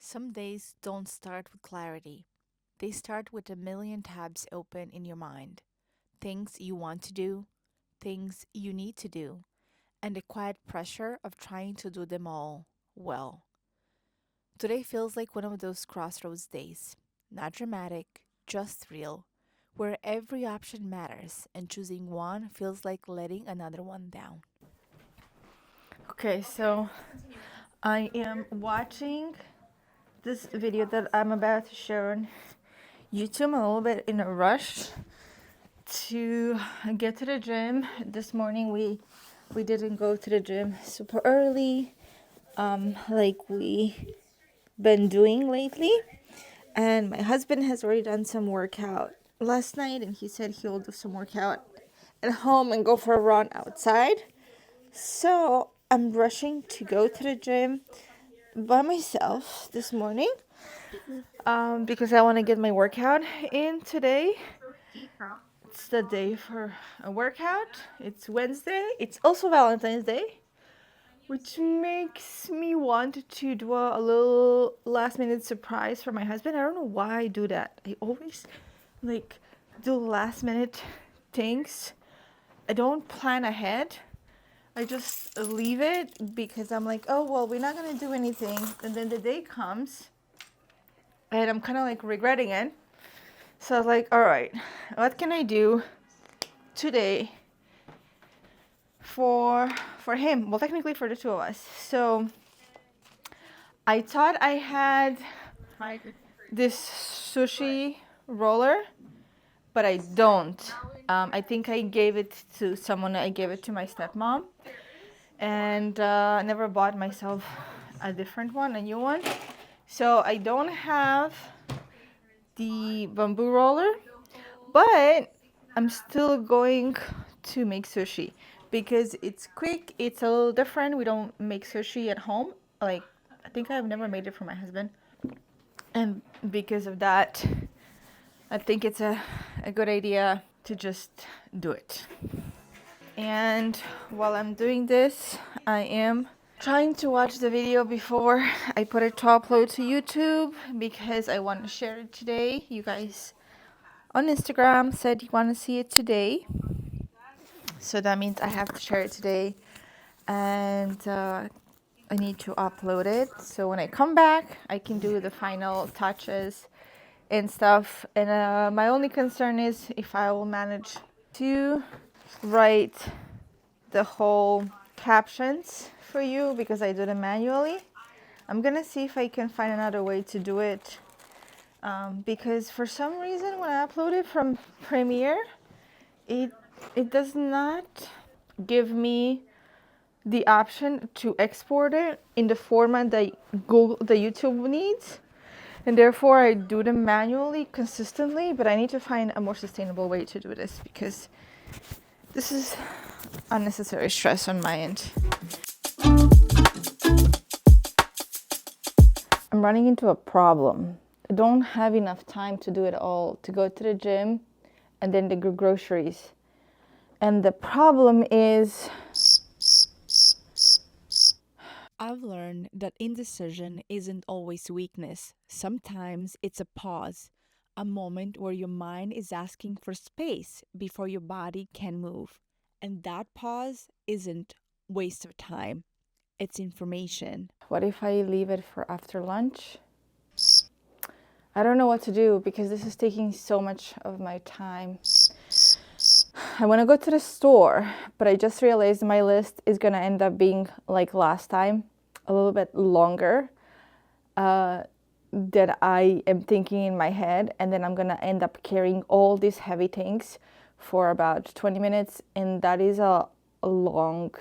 Some days don't start with clarity. They start with a million tabs open in your mind. Things you want to do, things you need to do, and the quiet pressure of trying to do them all well. Today feels like one of those crossroads days. Not dramatic, just real, where every option matters and choosing one feels like letting another one down. Okay, so I am watching this video that I'm about to share on YouTube. I'm a little bit in a rush to get to the gym. This morning we didn't go to the gym super early, like we been doing lately. And my husband has already done some workout last night, and he said he'll do some workout at home and go for a run outside. So I'm rushing to go to the gym by myself this morning, because I want to get my workout in today. It's the day for a workout. It's Wednesday. It's also Valentine's Day, which makes me want to do a little last minute surprise for my husband. I don't know why I do that. I always like do last minute things. I don't plan ahead. I just leave it because I'm like, oh, well, we're not going to do anything. And then the day comes and I'm kind of like regretting it. So I was like, all right, what can I do today for him? Well, technically for the two of us. So I thought I had this sushi roller, but I don't. I think I gave it to someone. I gave it to my stepmom, and I never bought myself a different one, a new one. So I don't have the bamboo roller, but I'm still going to make sushi because it's quick. It's a little different. We don't make sushi at home. Like, I think I've never made it for my husband. And because of that, I think it's a good idea to just do it. And while I'm doing this, I am trying to watch the video before I put it to upload to YouTube because I want to share it today. You guys on Instagram said you want to see it today. So that means I have to share it today. And I need to upload it. So when I come back, I can do the final touches and stuff. And my only concern is if I will manage to write the whole captions for you because I do them manually. I'm gonna see if I can find another way to do it, because for some reason when I upload it from Premiere, it does not give me the option to export it in the format that the YouTube needs, and therefore I do them manually consistently. But I need to find a more sustainable way to do this because this is unnecessary stress on my end. I'm running into a problem. I don't have enough time to do it all, to go to the gym and then the groceries. And the problem is I've learned that indecision isn't always weakness. Sometimes it's a pause, a moment where your mind is asking for space before your body can move. And that pause isn't waste of time. It's information. What if I leave it for after lunch? I don't know what to do because this is taking so much of my time. I want to go to the store, but I just realized my list is going to end up being like last time, a little bit longer that I am thinking in my head. And then I'm going to end up carrying all these heavy things for about 20 minutes. And that is a long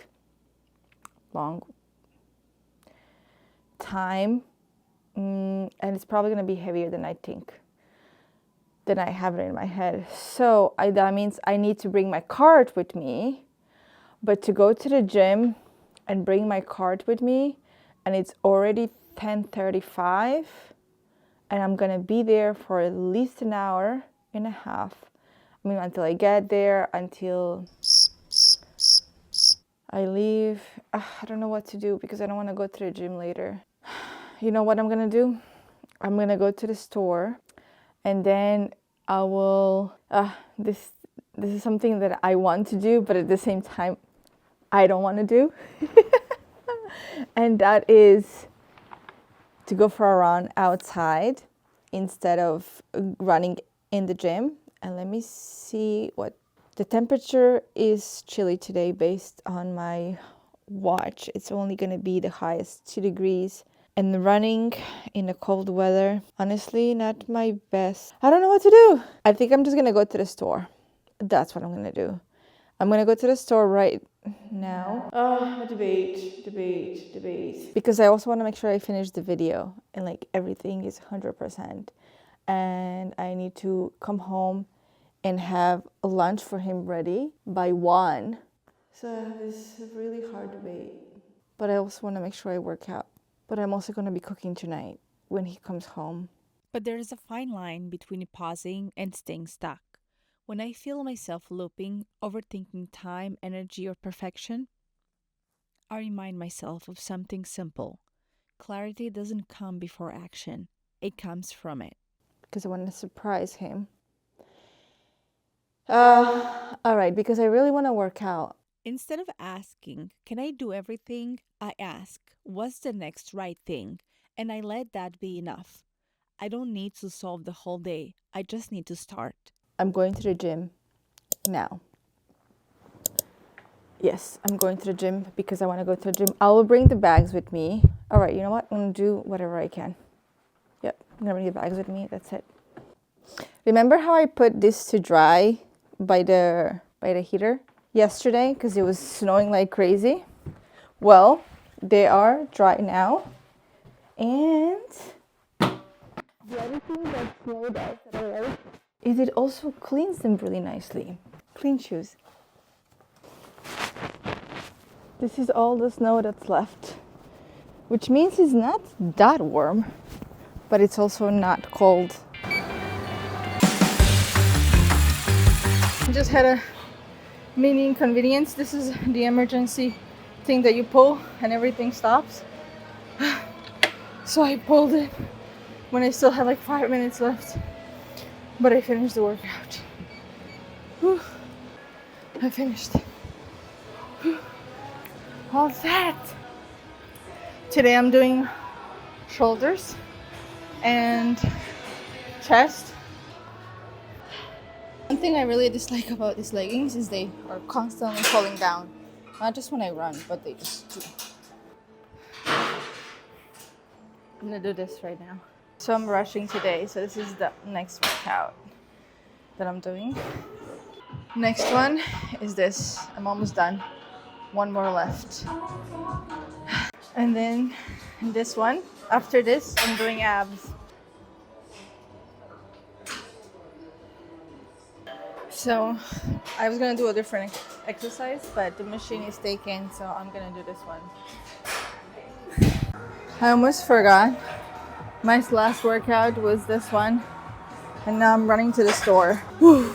time. And it's probably going to be heavier than I think, than I have it in my head. So that means I need to bring my cart with me, but to go to the gym and bring my cart with me, and it's already 10:35, and I'm gonna be there for at least an hour and a half. I mean, until I get there, until I leave. I don't know what to do because I don't want to go to the gym later. you know what I'm gonna do? I'm gonna go to the store, and then I will. This is something that I want to do, but at the same time, I don't want to do, and that is to go for a run outside instead of running in the gym. And let me see what the temperature is. Chilly today based on my watch. It's only going to be the highest 2 degrees. And running in the cold weather, honestly, not my best. I don't know what to do. I think I'm just going to go to the store. That's what I'm going to do. I'm going to go to the store right now. Debate. Because I also want to make sure I finish the video and like everything is 100%. And I need to come home and have a lunch for him ready by 1. So I have this really hard debate. But I also want to make sure I work out. But I'm also going to be cooking tonight when he comes home. But there is a fine line between pausing and staying stuck. When I feel myself looping, overthinking time, energy, or perfection, I remind myself of something simple. Clarity doesn't come before action, it comes from it. Because I want to surprise him. All right, because I really want to work out. Instead of asking, can I do everything? I ask, what's the next right thing? And I let that be enough. I don't need to solve the whole day. I just need to start. I'm going to the gym now. Yes, I'm going to the gym because I want to go to the gym. I will bring the bags with me. All right, you know what? I'm going to do whatever I can. Yep, I'm going to bring the bags with me. That's it. Remember how I put this to dry by the heater yesterday because it was snowing like crazy? Well, they are dry now. And the other thing that snow does that I like is it also cleans them really nicely. Clean shoes. This is all the snow that's left, which means it's not that warm, but it's also not cold. Just had a mini inconvenience. This is the emergency thing that you pull and everything stops. So I pulled it when I still had like 5 minutes left, but I finished the workout. Whew. I finished. Whew. All set. Today I'm doing shoulders and chest. One thing I really dislike about these leggings is they are constantly falling down. Not just when I run, but they just do. I'm gonna do this right now. So I'm rushing today, so this is the next workout that I'm doing. Next one is this. I'm almost done. One more left. And then this one. After this, I'm doing abs. So I was gonna do a different exercise, but the machine is taken, so I'm gonna do this one. I almost forgot. My last workout was this one, and now I'm running to the store. Whew.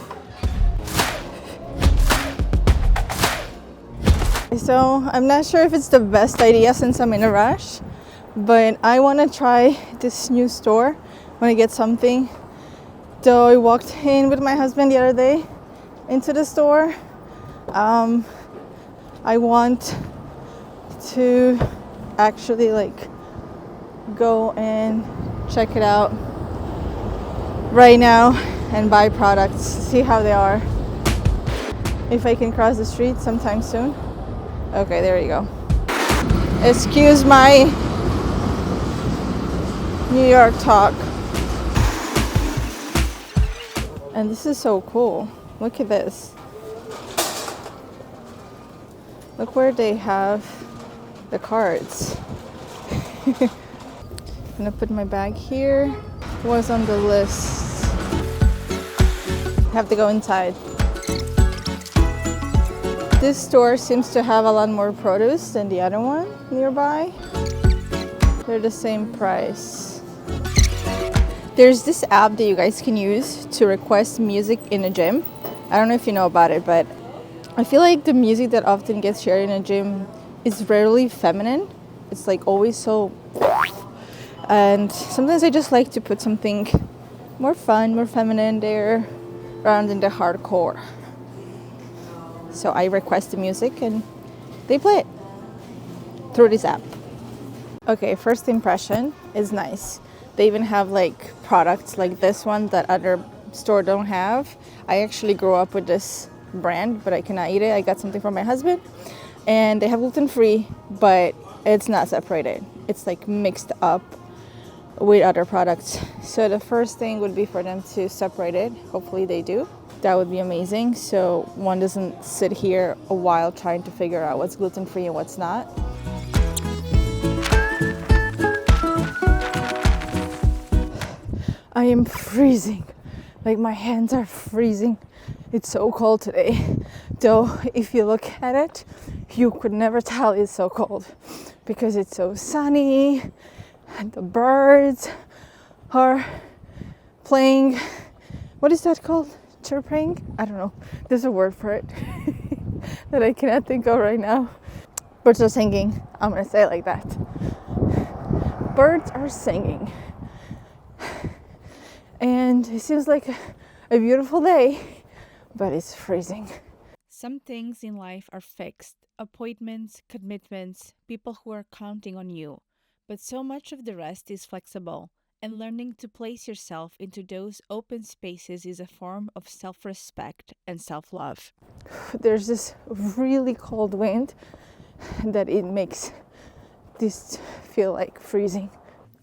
So I'm not sure if it's the best idea since I'm in a rush, but I want to try this new store. I want to get something. So I walked in with my husband the other day into the store. I want to actually like go and check it out right now and buy products, see how they are. If I can cross the street sometime soon. Okay, there you go. Excuse my New York talk. And this is so cool. Look at this. Look where they have the cards. I'm gonna put my bag here. What's on the list? Have to go inside. This store seems to have a lot more produce than the other one nearby. They're the same price. There's this app that you guys can use to request music in a gym. I don't know if you know about it, but I feel like the music that often gets shared in a gym is rarely feminine. It's like always so And sometimes I just like to put something more fun, more feminine there rather than the hardcore. So I request the music and they play it through this app. Okay, first impression is nice. They even have like products like this one that other store don't have. I actually grew up with this brand, but I cannot eat it. I got something from my husband, and they have gluten free, but it's not separated. It's like mixed up with other products. So the first thing would be for them to separate it. Hopefully they do. That would be amazing. So one doesn't sit here a while trying to figure out what's gluten free and what's not. I am freezing. Like my hands are freezing. It's so cold today. Though if you look at it, you could never tell it's so cold because it's so sunny and the birds are playing. What is that called? Chirping? I don't know. There's a word for it that I cannot think of right now. Birds are singing. I'm gonna say it like that. Birds are singing. And it seems like a beautiful day, but it's freezing. Some things in life are fixed: appointments, commitments, people who are counting on you. But so much of the rest is flexible, and learning to place yourself into those open spaces is a form of self respect and self love. There's this really cold wind that it makes this feel like freezing.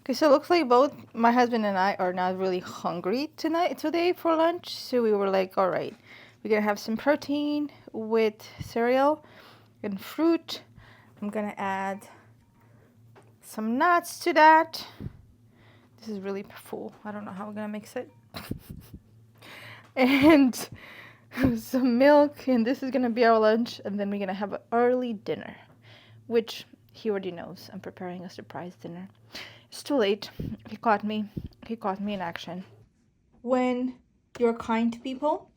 Okay, so it looks like both my husband and I are not really hungry today for lunch. So we were like, all right, we're gonna have some protein with cereal and fruit. I'm gonna add some nuts to that. This is really full. I don't know how we're gonna mix it. And some milk, and this is gonna be our lunch, and then we're gonna have an early dinner, which he already knows. I'm preparing a surprise dinner. It's too late. He caught me in action. When you're kind to people,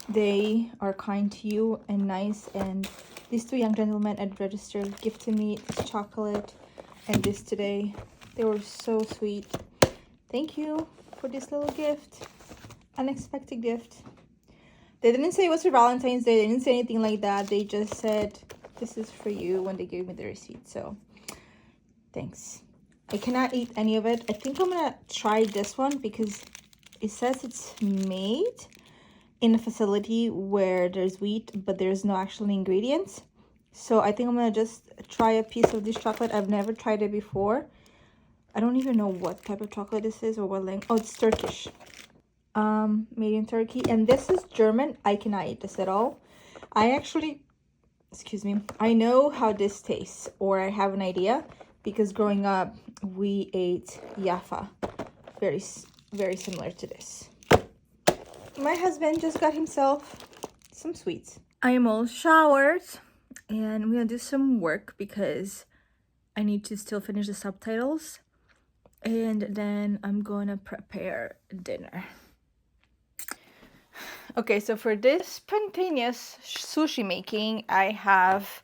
they are kind to you and nice. And these two young gentlemen at the register gifted me this chocolate and this today. They were so sweet. Thank you for this little gift. Unexpected gift. They didn't say it was for Valentine's Day. They didn't say anything like that. They just said, this is for you when they gave me the receipt. So thanks. I cannot eat any of it. I think I'm gonna try this one because it says it's made in a facility where there's wheat, but there's no actual ingredients. So I think I'm gonna just try a piece of this chocolate. I've never tried it before. I don't even know what type of chocolate this is or what language. Oh, it's Turkish. Made in Turkey. And this is German. I cannot eat this at all. Excuse me, I know how this tastes, or I have an idea, because growing up we ate Jaffa, very similar to this. My husband just got himself some sweets. I am all showered and I'm gonna do some work because I need to still finish the subtitles, and then I'm gonna prepare dinner. Okay, so for this spontaneous sushi making, I have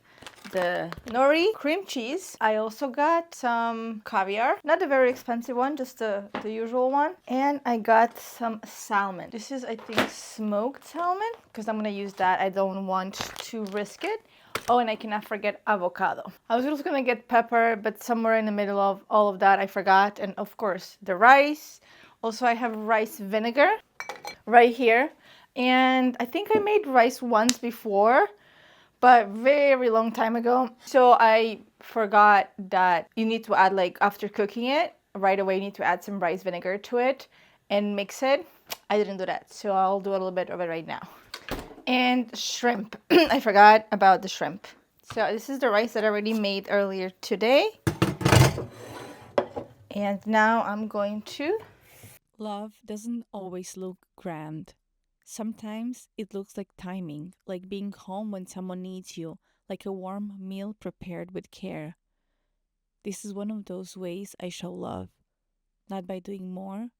the nori cream cheese. I also got some caviar, not a very expensive one, just the usual one. And I got some salmon. This is, I think, smoked salmon, because I'm gonna use that. I don't want to risk it. Oh, and I cannot forget avocado. I was just gonna get pepper, but somewhere in the middle of all of that I forgot. And of course the rice. Also I have rice vinegar right here. And I think I made rice once before, but very long time ago. So I forgot that you need to add, like, after cooking it, right away you need to add some rice vinegar to it and mix it. I didn't do that, so I'll do a little bit of it right now. And shrimp. I forgot about the shrimp. So this is the rice that I already made earlier today. And now I'm going to... Love doesn't always look grand. Sometimes it looks like timing, like being home when someone needs you, like a warm meal prepared with care. This is one of those ways I show love, not by doing more,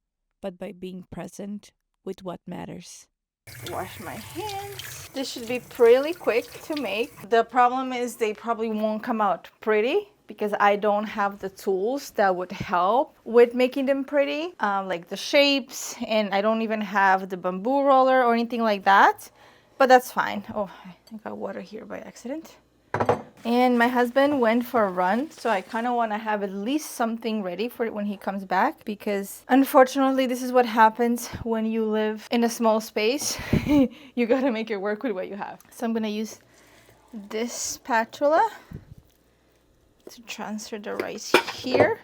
but by being present with what matters. Wash my hands. This should be pretty quick to make. The problem is they probably won't come out pretty because I don't have the tools that would help with making them pretty, like the shapes, and I don't even have the bamboo roller or anything like that, but that's fine. Oh, I got water here by accident. And my husband went for a run, so I kind of want to have at least something ready for it when he comes back, because unfortunately this is what happens when you live in a small space. You gotta make it work with what you have. So I'm gonna use this spatula to transfer the rice here.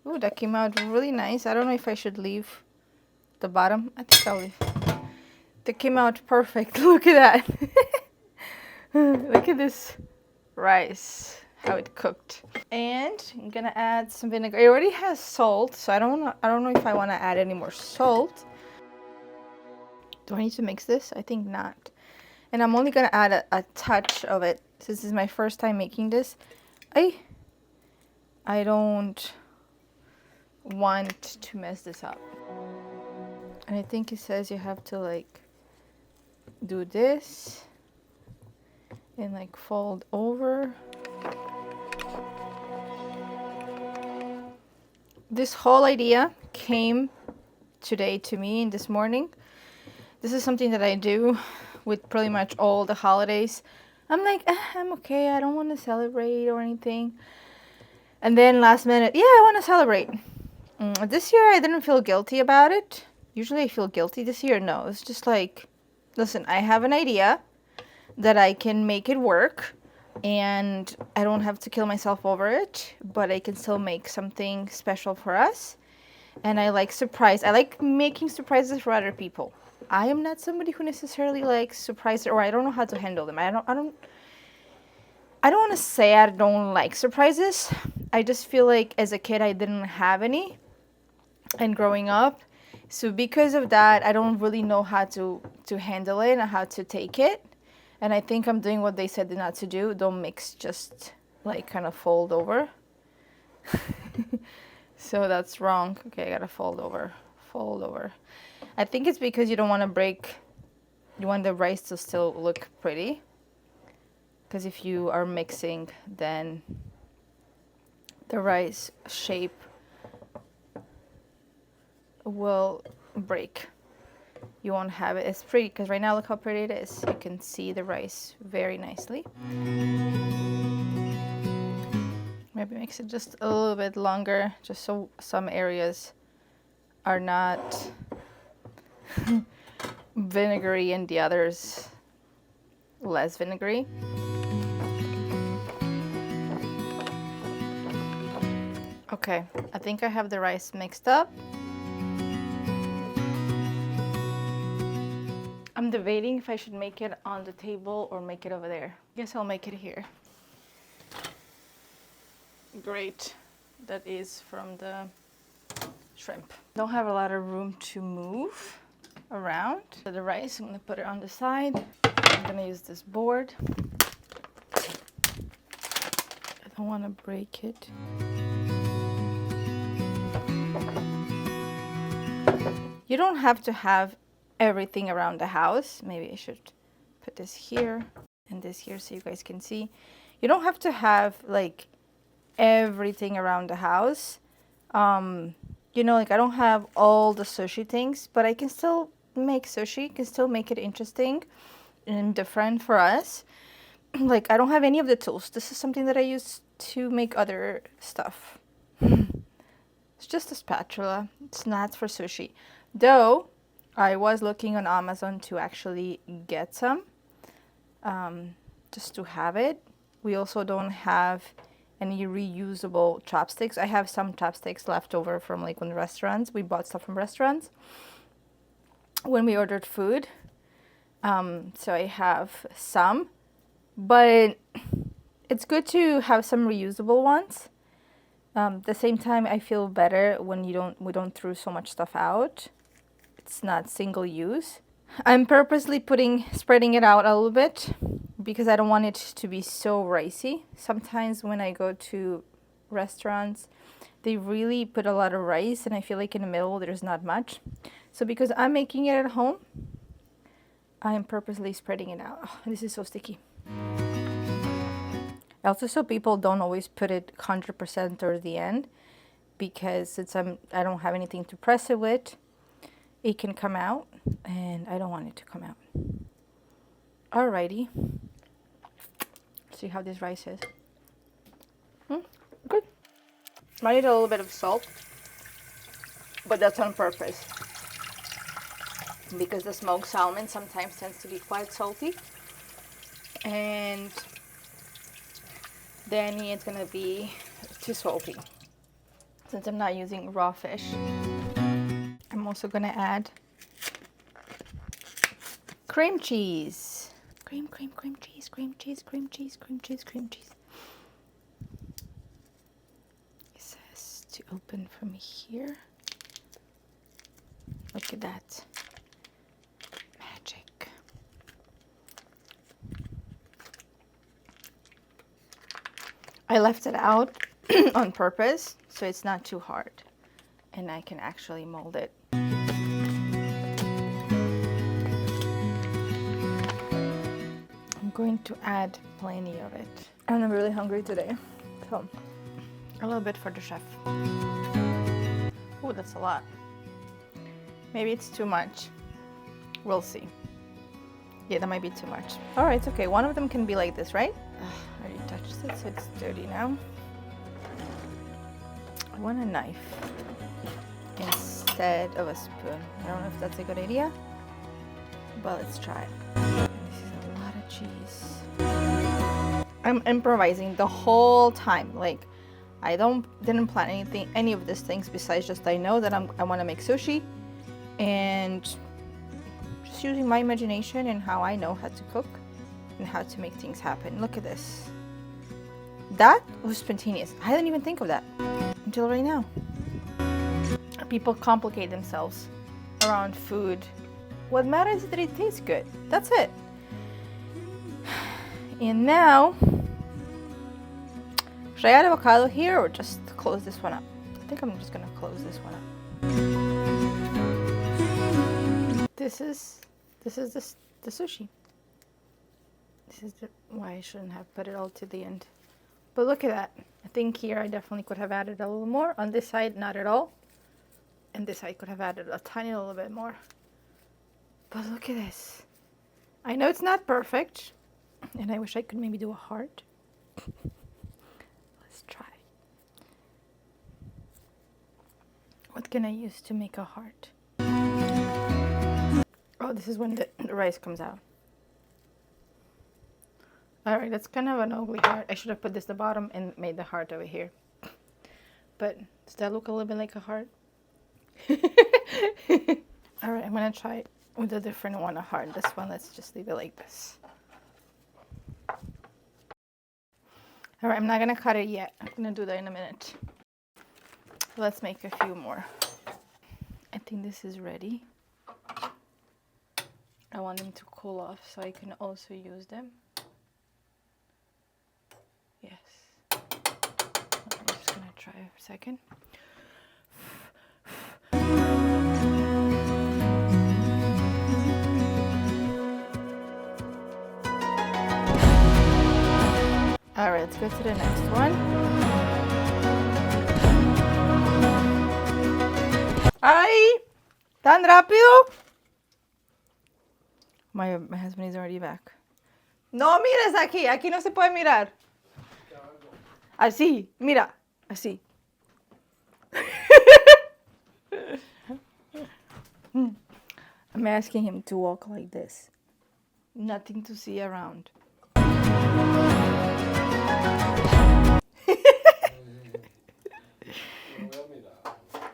Oh, that came out really nice. I don't know if I should leave the bottom. I think I'll leave. That came out perfect. Look at that. Look at this rice, how it cooked. And I'm gonna add some vinegar. It already has salt, so I don't know if I want to add any more salt. Do I need to mix this? I think not. And I'm only gonna add a touch of it. Since this is my first time making this, I don't want to mess this up. And I think it says you have to like do this and like fold over. This whole idea came today to me in this morning. This is something that I do with pretty much all the holidays. I'm like, I'm okay, I don't want to celebrate or anything. And then last minute, yeah, I want to celebrate. This year I didn't feel guilty about it. Usually I feel guilty. This year, no. It's just like, listen, I have an idea that I can make it work, and I don't have to kill myself over it, but I can still make something special for us. And I like surprise. I like making surprises for other people. I am not somebody who necessarily likes surprises, or I don't know how to handle them. I don't want to say I don't like surprises. I just feel like as a kid I didn't have any, and growing up, so because of that I don't really know how to handle it and how to take it. And I think I'm doing what they said not to do. Don't mix, just like kind of fold over. So that's wrong. Okay, I gotta fold over. Fold over. I think it's because you don't want to break, you want the rice to still look pretty. Because if you are mixing, then the rice shape will break. You won't have it as pretty, because right now look how pretty it is. You can see the rice very nicely. Maybe mix it just a little bit longer, just so some areas are not vinegary and the others less vinegary. Okay, I think I have the rice mixed up. I'm debating if I should make it on the table or make it over there. Guess I'll make it here. Great. That is from the shrimp. Don't have a lot of room to move around. So the rice, I'm gonna put it on the side. I'm gonna use this board. I don't want to break it. You don't have to have everything around the house. Maybe I should put this here and this here so you guys can see. You don't have to have like everything around the house. You know, like I don't have all the sushi things, but I can still make sushi, can still make it interesting and different for us. Like I don't have any of the tools. This is something that I use to make other stuff. It's just a spatula. It's not for sushi. Though I was looking on Amazon to actually get some, just to have it. We also don't have any reusable chopsticks. I have some chopsticks left over from like when restaurants. We bought stuff from restaurants when we ordered food. So I have some, but it's good to have some reusable ones. At the same time, I feel better when we don't throw so much stuff out. It's not single use. I'm purposely spreading it out a little bit because I don't want it to be so ricey. Sometimes when I go to restaurants, they really put a lot of rice and I feel like in the middle there's not much. So because I'm making it at home, I'm purposely spreading it out. Oh, this is so sticky. Also, so people don't always put it 100% towards the end, because since I don't have anything to press it with, it can come out, and I don't want it to come out. Alrighty. See how this rice is. Good. Might need a little bit of salt, but that's on purpose, because the smoked salmon sometimes tends to be quite salty, and then it's gonna be too salty. Since I'm not using raw fish, I'm also gonna add cream cheese. Cream cheese, cream cheese, cream cheese, cream cheese, cream cheese. It says to open from here. Look at that. Magic. I left it out on purpose so it's not too hard, and I can actually mold it. I'm going to add plenty of it. And I'm really hungry today, so a little bit for the chef. Oh, that's a lot. Maybe it's too much. We'll see. Yeah, that might be too much. All right, it's okay. One of them can be like this, right? I already touched it, so it's dirty now. I want a knife instead of a spoon. I don't know if that's a good idea, but let's try it. This is a lot of cheese. I'm improvising the whole time. Like, I didn't plan any of these things besides just I know that I want to make sushi, and just using my imagination and how I know how to cook and how to make things happen. Look at this. That was spontaneous. I didn't even think of that until right now. People complicate themselves around food. What matters is that it tastes good. That's it. And now, should I add avocado here or just close this one up? I think I'm just gonna close this one up. This is the sushi. This is why I shouldn't have put it all to the end. But look at that. I think here I definitely could have added a little more. On this side, not at all. And this side could have added a tiny little bit more. But look at this. I know it's not perfect, and I wish I could maybe do a heart. Let's try. What can I use to make a heart? Oh, this is when the rice comes out. Alright, that's kind of an ugly heart. I should have put this at the bottom and made the heart over here. But does that look a little bit like a heart? Alright, I'm gonna try it with a different one, a heart. This one, let's just leave it like this. Alright, I'm not gonna cut it yet. I'm gonna do that in a minute. Let's make a few more. I think this is ready. I want them to cool off so I can also use them. Yes. I'm just gonna try for a second. Alright, let's go to the next one. ¡Ay! ¿Tan rápido? My husband is already back. No mires aquí, aquí no se puede mirar. Así, mira, así. I'm asking him to walk like this. Nothing to see around.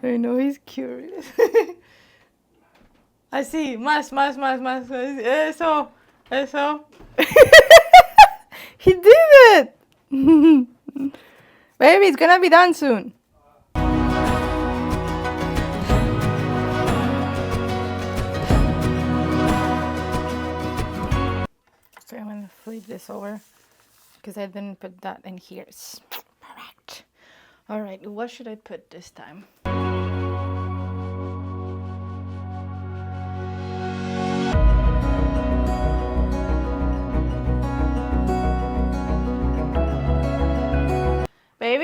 I know he's curious. Así, más. Eso. He did it! Baby, it's gonna be done soon. So I'm gonna flip this over because I didn't put that in here. Correct. Alright, what should I put this time?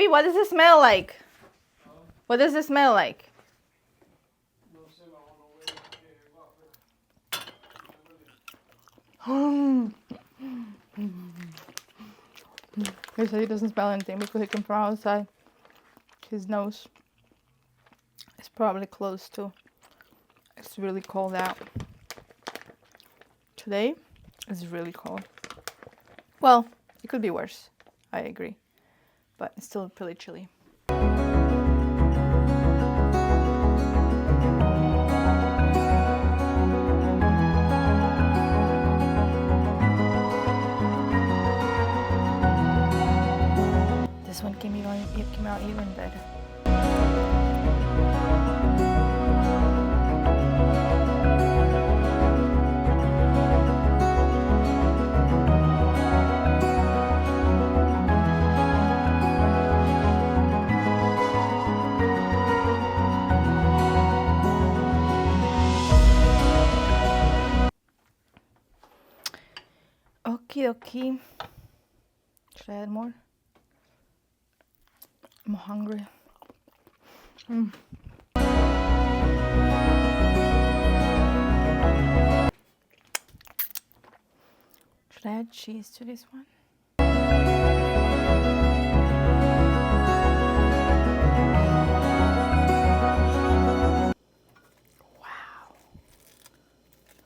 baby, what does it smell like? What does it smell like? He said he doesn't smell anything because he came from outside. His nose is probably closed too. It's really cold out. Today it's really cold. Well, it could be worse. I agree. But it's still pretty chilly. This one came out even better. Okie dokie. Should I add more? I'm hungry. Should I add cheese to this one? Wow.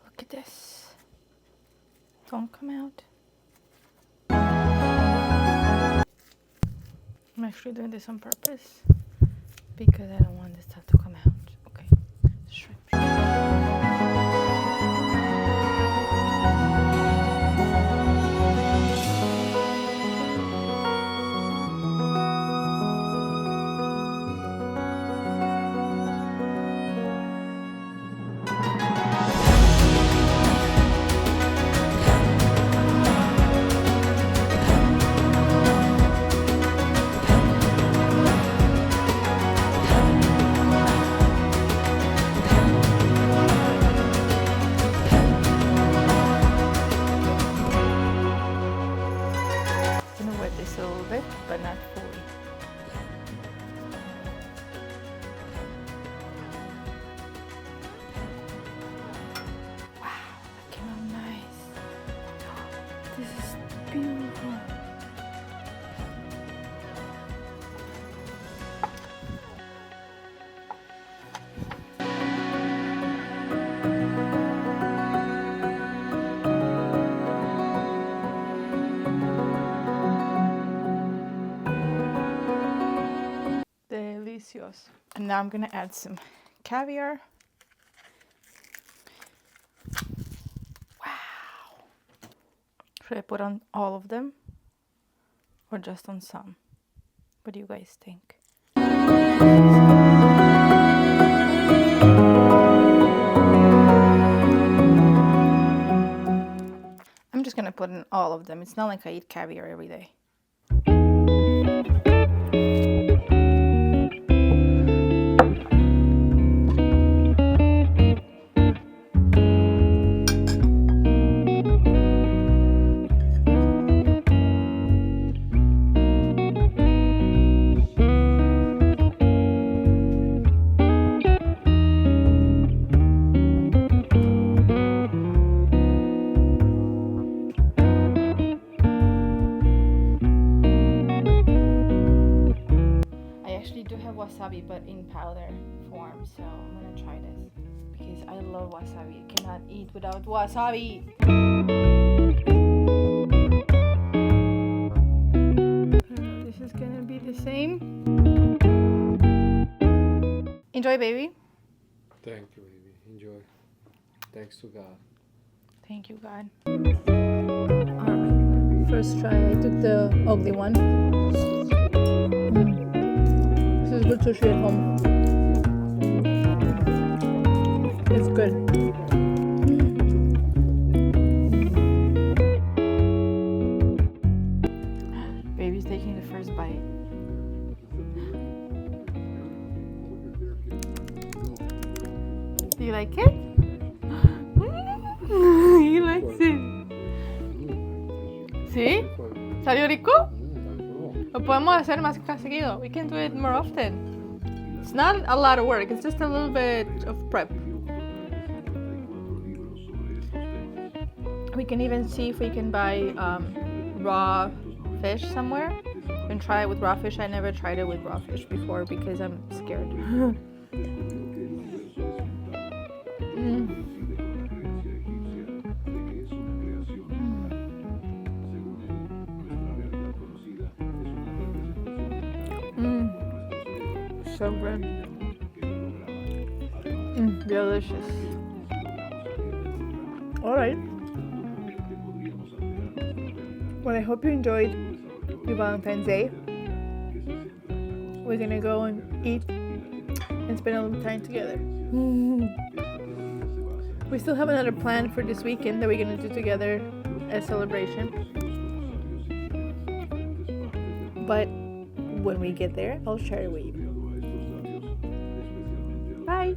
Look at this. Don't come out. I'm actually doing this on purpose because I don't want this stuff to come out. Okay. Shrimp. But not fully. Wow, that came out nice. This is beautiful. Delicious. And now I'm gonna add some caviar. Wow. Should I put on all of them or just on some? What do you guys think? I'm just gonna put in all of them. It's not like I eat caviar every day. Wasabi, but in powder form, so I'm gonna try this because I love wasabi. I cannot eat without wasabi. This is gonna be the same. Enjoy, baby. Thank you, baby. Enjoy. Thanks to God. Thank you, God. Alright, first try. I took the ugly one. This is good sushi at home. It's good. Baby's taking the first bite. Do you like it? He likes it. ¿Sí? ¿Salió rico? Lo podemos hacer más seguido. We can do it more often. It's not a lot of work. It's just a little bit of prep. We can even see if we can buy raw fish somewhere and try it with raw fish. I never tried it with raw fish before because I'm scared. So good. Delicious. Alright. Well, I hope you enjoyed your Valentine's Day. We're gonna go and eat and spend a little time together. We still have another plan for this weekend that we're gonna do together as a celebration. But when we get there, I'll share it with you. Bye!